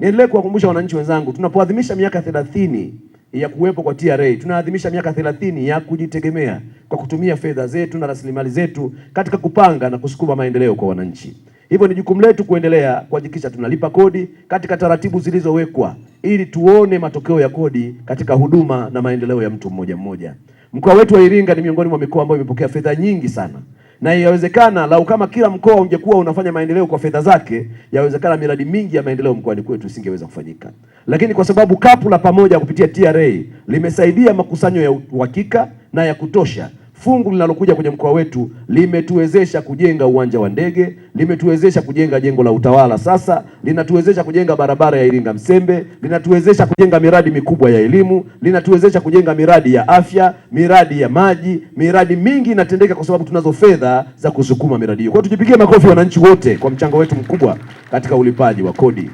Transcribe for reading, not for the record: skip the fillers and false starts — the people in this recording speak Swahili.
Niendelee kuwakumbusha wananchi wenzangu, tunapoadhimisha miaka 30 ya kuwepo kwa TRA, tunaadhimisha miaka 30 ya kujitegemea kwa kutumia fedha zetu na rasilimali zetu katika kupanga na kusukuma maendeleo kwa wananchi. Hivyo ni jukumu letu kuendelea kuhakikisha tunalipa kodi katika taratibu zilizowekwa ili tuone matokeo ya kodi katika huduma na maendeleo ya mtu mmoja mmoja. Mkoa wetu wa Iringa ni miongoni mwa mikoa ambayo imepokea fedha nyingi sana. Na yawezekana lau kama kila mkoa ungekuwa unafanya maendeleo kwa fedha zake, yawezekana miradi mingi ya maendeleo mkoani kwetu isingeweza kufanyika. Lakini kwa sababu kapu la pamoja kupitia TRA limesaidia makusanyo ya uhakika na ya kutosha, fungu linalokuja kwenye mkoa wetu limetuwezesha kujenga uwanja wa ndege, limetuwezesha kujenga jengo la utawala, sasa linatuwezesha kujenga barabara ya Iringa Msembe, linatuwezesha kujenga miradi mikubwa ya elimu, linatuwezesha kujenga miradi ya afya, miradi ya maji, miradi mingi inatendeka kwa sababu tunazo fedha za kusukuma miradi hiyo. Kwa hiyo tujipigie makofi wananchi wote kwa mchango wetu mkubwa katika ulipaji wa kodi.